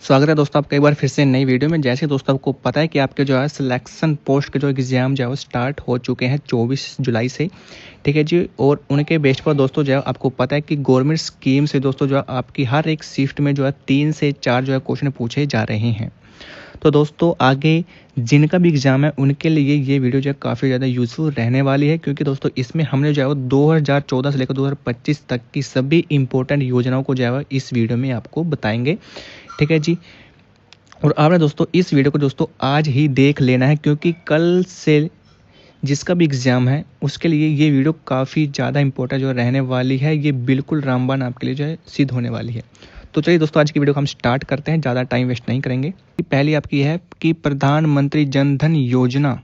स्वागत है दोस्तों आपका एक बार फिर से नई वीडियो में। जैसे दोस्तों आपको पता है कि आपके जो है सिलेक्शन पोस्ट के जो एग्ज़ाम जो है वो स्टार्ट हो चुके हैं 24 जुलाई से, ठीक है जी। और उनके बेस पर दोस्तों जो है आपको पता है कि गवर्नमेंट स्कीम से दोस्तों जो है आपकी हर एक शिफ्ट में जो है 3 से 4 जो है क्वेश्चन पूछे जा रहे हैं। तो दोस्तों आगे जिनका भी एग्ज़ाम है उनके लिए ये वीडियो जो है काफ़ी ज़्यादा यूज़फुल रहने वाली है, क्योंकि दोस्तों इसमें हमने जो है वो 2014 से लेकर 2025 तक की सभी इंपॉर्टेंट योजनाओं को जो है इस वीडियो में आपको बताएंगे, ठीक है जी। और आपने दोस्तों इस वीडियो को दोस्तों आज ही देख लेना है, क्योंकि कल से जिसका भी एग्ज़ाम है उसके लिए ये वीडियो काफ़ी ज़्यादा इंपॉर्टेंट जो रहने वाली है। ये बिल्कुल रामबाण आपके लिए जो है सिद्ध होने वाली है। तो चलिए दोस्तों आज की वीडियो को हम स्टार्ट करते हैं, ज़्यादा टाइम वेस्ट नहीं करेंगे। पहली आपकी है कि प्रधानमंत्री जन धन योजना,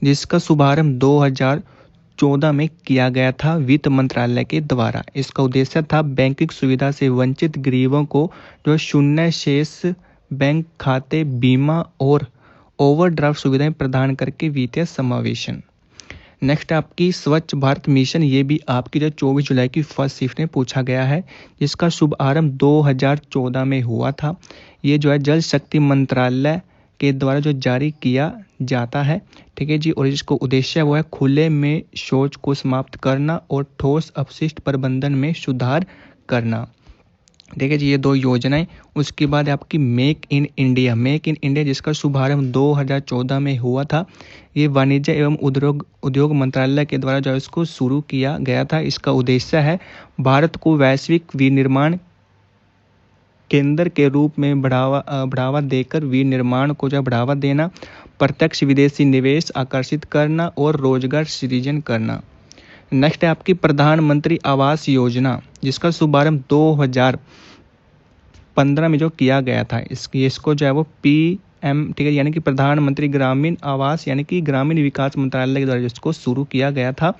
जिसका शुभारंभ 2014 में किया गया था वित्त मंत्रालय के द्वारा। इसका उद्देश्य था बैंकिंग सुविधा से वंचित गरीबों को जो शून्य शेष बैंक खाते, बीमा और ओवरड्राफ्ट सुविधाएं प्रदान करके वित्तीय समावेशन। नेक्स्ट आपकी स्वच्छ भारत मिशन, ये भी आपकी जो 24 जुलाई की फर्स्ट शिफ्ट में पूछा गया है, जिसका शुभारंभ 2014 में हुआ था। ये जो है जल शक्ति मंत्रालय के द्वारा जो जारी किया जाता है, ठीक है जी। और इसको उद्देश्य वो है खुले में शौच को समाप्त करना और ठोस अपशिष्ट प्रबंधन में सुधार करना, ठीक है जी। ये दो योजनाएं। उसके बाद आपकी मेक इन इंडिया जिसका शुभारंभ 2014 में हुआ था। ये वाणिज्य एवं उद्योग मंत्रालय के द्वारा जो इसको शुरू किया गया था। इसका उद्देश्य है भारत को वैश्विक विनिर्माण केंद्र के रूप में बढ़ावा देकर विनिर्माण को जो बढ़ावा देना, प्रत्यक्ष विदेशी निवेश आकर्षित करना और रोजगार सृजन करना। नेक्स्ट है आपकी प्रधानमंत्री आवास योजना, जिसका शुभारंभ 2015 में जो किया गया था। इसको जो है वो PM, ठीक है, यानी कि प्रधानमंत्री ग्रामीण आवास यानी कि ग्रामीण विकास मंत्रालय के द्वारा इसको शुरू किया गया था,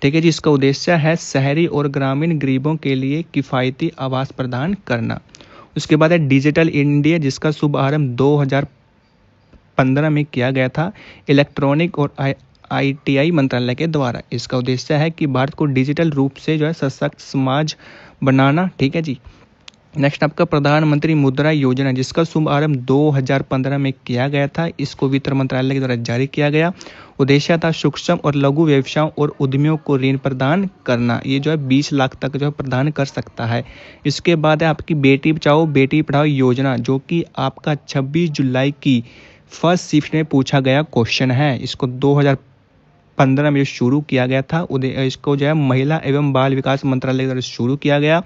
ठीक है जी। इसका उद्देश्य है शहरी और ग्रामीण गरीबों के लिए किफ़ायती आवास प्रदान करना। उसके बाद है डिजिटल इंडिया, जिसका शुभारंभ 2015 में किया गया था इलेक्ट्रॉनिक और ITI मंत्रालय के द्वारा। इसका उद्देश्य है कि भारत को डिजिटल रूप से जो है सशक्त समाज बनाना, ठीक है जी। नेक्स्ट आपका प्रधानमंत्री मुद्रा योजना, जिसका शुभारंभ 2015 में किया गया था। इसको वित्त मंत्रालय के द्वारा जारी किया गया। उद्देश्य था सूक्ष्म और लघु व्यवसायों और उद्यमियों को ऋण प्रदान करना। ये जो है 20 लाख तक जो है प्रदान कर सकता है। इसके बाद है आपकी बेटी बचाओ बेटी पढ़ाओ योजना, जो कि आपका 26 जुलाई की फर्स्ट शिफ्ट में पूछा गया क्वेश्चन है। इसको 2015 में शुरू किया गया था। इसको जो है महिला एवं बाल विकास मंत्रालय द्वारा शुरू किया गया।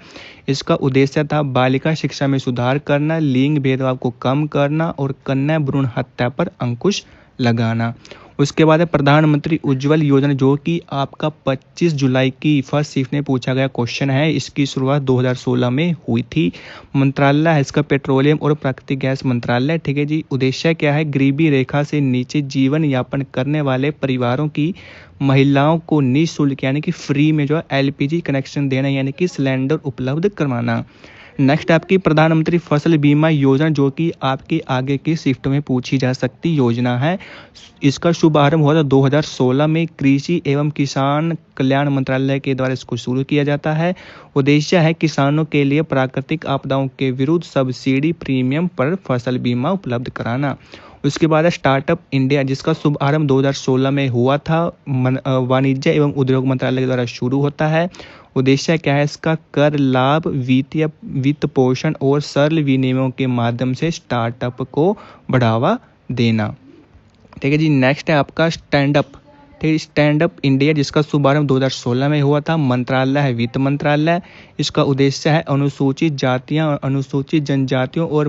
इसका उद्देश्य था बालिका शिक्षा में सुधार करना, लिंग भेदभाव को कम करना और कन्या भ्रूण हत्या पर अंकुश लगाना। उसके बाद है प्रधानमंत्री उज्ज्वल योजना, जो कि आपका 25 जुलाई की फर्स्ट शिफ्ट में पूछा गया क्वेश्चन है। इसकी शुरुआत 2016 में हुई थी। मंत्रालय है इसका पेट्रोलियम और प्राकृतिक गैस मंत्रालय, ठीक है जी। उद्देश्य क्या है, गरीबी रेखा से नीचे जीवन यापन करने वाले परिवारों की महिलाओं को निःशुल्क यानी कि फ्री में जो है LPG कनेक्शन देना, यानी कि सिलेंडर उपलब्ध करवाना। नेक्स्ट आपकी प्रधानमंत्री फसल बीमा योजना, जो कि आपकी आगे की शिफ्ट में पूछी जा सकती योजना है। इसका शुभारंभ हुआ था 2016 में। कृषि एवं किसान कल्याण मंत्रालय के द्वारा इसको शुरू किया जाता है। उद्देश्य है किसानों के लिए प्राकृतिक आपदाओं के विरुद्ध सब्सिडी प्रीमियम पर फसल बीमा उपलब्ध कराना। उसके बाद है स्टार्टअप इंडिया, जिसका शुभारंभ 2016 में हुआ था। वाणिज्य एवं उद्योग मंत्रालय के द्वारा शुरू होता है। उद्देश्य क्या है इसका, कर लाभ, वित्त पोषण और सरल विनिमयों के माध्यम से स्टार्टअप को बढ़ावा देना, ठीक है जी। नेक्स्ट है आपका स्टैंड अप इंडिया, जिसका शुभारंभ 2016 में हुआ था। मंत्रालय है वित्त मंत्रालय। इसका उद्देश्य है अनुसूचित जातियां, अनुसूचित जनजातियों और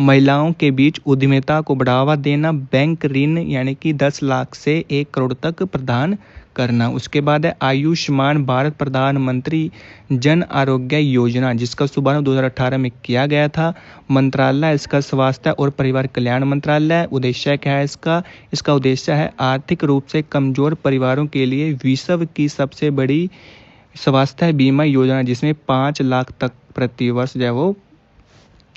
महिलाओं के बीच उद्यमिता को बढ़ावा देना, बैंक ऋण यानी कि 10 लाख से 1 करोड़ तक प्रदान करना। उसके बाद है आयुष्मान भारत प्रधानमंत्री जन आरोग्य योजना, जिसका शुभारंभ 2018 में किया गया था। मंत्रालय इसका स्वास्थ्य और परिवार कल्याण मंत्रालय। उद्देश्य क्या है इसका उद्देश्य है आर्थिक रूप से कमजोर परिवारों के लिए विश्व की सबसे बड़ी स्वास्थ्य बीमा योजना, जिसमें 5 लाख तक प्रति वर्ष जो है वो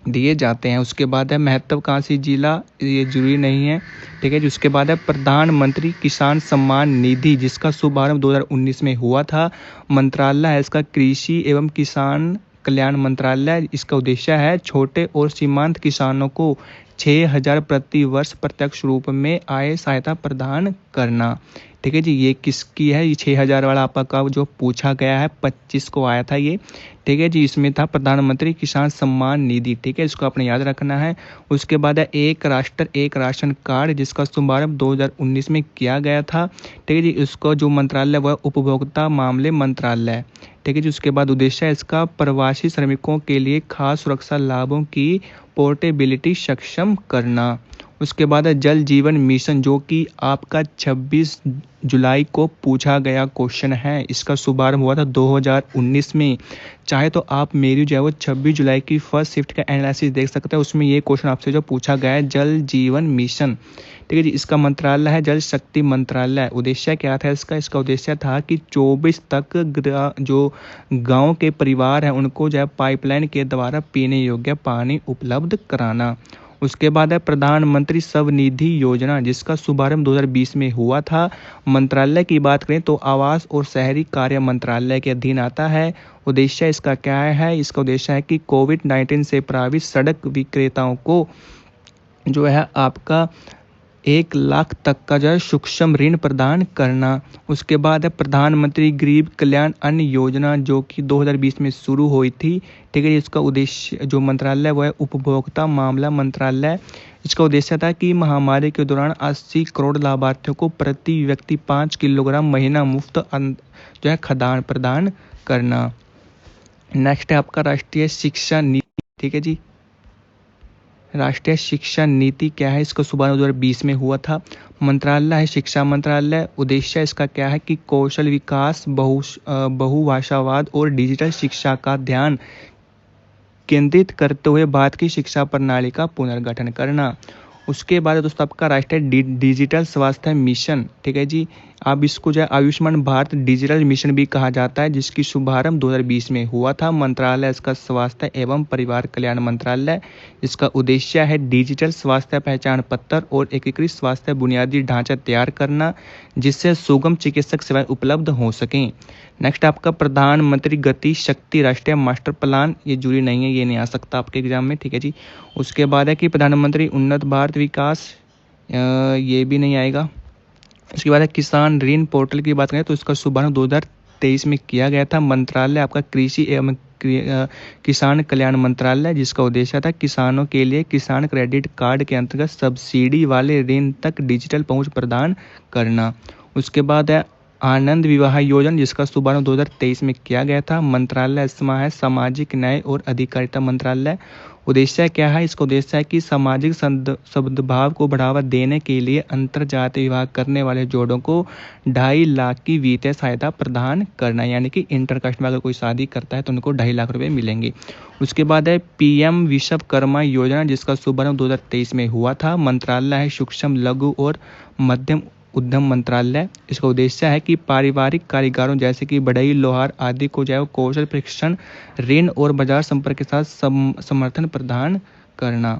दिए जाते हैं। उसके बाद है महत्वाकांक्षी जिला, ये जरूरी नहीं है, ठीक है जी। उसके बाद है प्रधानमंत्री किसान सम्मान निधि, जिसका शुभारंभ 2019 में हुआ था। मंत्रालय है इसका कृषि एवं किसान कल्याण मंत्रालय। इसका उद्देश्य है छोटे और सीमांत किसानों को 6,000 प्रति वर्ष प्रत्यक्ष रूप में आय सहायता प्रदान करना। ठीक है जी, ये किसकी है? ये 6,000 वाला आपका जो पूछा गया है 25 को आया था ये। ठीक है जी, इसमें था प्रधानमंत्री किसान सम्मान निधि। ठीक है, इसको आपने याद रखना है। उसके बाद है एक राष्ट्र एक राशन कार्ड, जिसका शुभारंभ 2019 में किया गया था। ठीक है जी, इसको जो मंत्रालय वह उपभोक्ता मामले मंत्रालय। ठीक है जी, उसके बाद उद्देश्य है इसका प्रवासी श्रमिकों के लिए खास सुरक्षा लाभों की पोर्टेबिलिटी सक्षम करना। उसके बाद है जल जीवन मिशन, जो कि आपका 26 जुलाई को पूछा गया क्वेश्चन है। इसका शुभारंभ हुआ था 2019 में। चाहे तो आप मेरी जो है वो 26 जुलाई की फर्स्ट शिफ्ट का एनालिसिस देख सकते हैं, उसमें ये क्वेश्चन आपसे जो पूछा गया है जल जीवन मिशन। ठीक है जी, इसका मंत्रालय है जल शक्ति मंत्रालय। उद्देश्य क्या था इसका? इसका उद्देश्य था कि 24 तक जो गांव के परिवार हैं उनको जो है पाइपलाइन के द्वारा पीने योग्य पानी उपलब्ध कराना। उसके बाद है प्रधानमंत्री स्वनिधि योजना, जिसका शुभारंभ 2020 में हुआ था। मंत्रालय की बात करें तो आवास और शहरी कार्य मंत्रालय के अधीन आता है। उद्देश्य इसका क्या है? इसका उद्देश्य है कि कोविड-19 से प्रभावित सड़क विक्रेताओं को जो है आपका 1 लाख तक का जो है सूक्ष्म ऋण प्रदान करना। उसके बाद है प्रधानमंत्री गरीब कल्याण अन्न योजना, जो कि 2020 में शुरू हुई थी। ठीक है, इसका उद्देश्य जो मंत्रालय वह है उपभोक्ता मामला मंत्रालय। इसका उद्देश्य था कि महामारी के दौरान 80 करोड़ लाभार्थियों को प्रति व्यक्ति 5 किलोग्राम महीना मुफ्त जो है खाद्यान्न प्रदान करना। नेक्स्ट है आपका राष्ट्रीय शिक्षा नीति। ठीक है जी, राष्ट्रीय शिक्षा नीति क्या है? इसका शुभारंभ 2020 में हुआ था। मंत्रालय है शिक्षा मंत्रालय। उद्देश्य इसका क्या है कि कौशल विकास, बहुभाषावाद और डिजिटल शिक्षा का ध्यान केंद्रित करते हुए भारत की शिक्षा प्रणाली का पुनर्गठन करना। उसके बाद दोस्तों आपका राष्ट्रीय डिजिटल स्वास्थ्य मिशन। ठीक है जी, अब इसको जो है आयुष्मान भारत डिजिटल मिशन भी कहा जाता है, जिसकी शुभारंभ 2020 में हुआ था। मंत्रालय इसका स्वास्थ्य एवं परिवार कल्याण मंत्रालय। इसका उद्देश्य है डिजिटल स्वास्थ्य पहचान पत्र और एकीकृत स्वास्थ्य बुनियादी ढांचा तैयार करना, जिससे सुगम चिकित्सक सेवाएं उपलब्ध हो सकें। नेक्स्ट आपका प्रधानमंत्री गति शक्ति राष्ट्रीय मास्टर प्लान। ये जरूरी नहीं है, ये नहीं आ सकता आपके एग्जाम में। ठीक है जी, उसके बाद है कि प्रधानमंत्री उन्नत भारत विकास, ये भी नहीं आएगा। उसके बाद है किसान ऋण पोर्टल की बात करें तो इसका शुभारंभ 2023 में किया गया था। मंत्रालय आपका कृषि एवं किसान कल्याण मंत्रालय, जिसका उद्देश्य था किसानों के लिए किसान क्रेडिट कार्ड के अंतर्गत सब्सिडी वाले ऋण तक डिजिटल पहुंच प्रदान करना। उसके बाद है आनंद विवाह योजना, जिसका शुभारंभ 2023 में किया गया था। मंत्रालय इसमें है सामाजिक न्याय और अधिकारिता मंत्रालय। उद्देश्य क्या है? इसका उद्देश्य है कि सामाजिक सद्भाव को बढ़ावा देने के लिए अंतर जातीय विवाह करने वाले जोड़ों को 2.5 लाख की वित्तीय सहायता प्रदान करना, यानी कि इंटरकास्ट में अगर कोई शादी करता है तो उनको 2.5 लाख रुपए मिलेंगे। उसके बाद है पीएम विश्वकर्मा योजना, जिसका शुभारंभ 2023 में हुआ था। मंत्रालय है सूक्ष्म लघु और मध्यम उद्यम मंत्रालय। इसका उद्देश्य है कि पारिवारिक कारीगरों जैसे कि बढ़ई, लोहार आदि को जो है कौशल प्रशिक्षण, ऋण और बाजार संपर्क के साथ समर्थन प्रदान करना।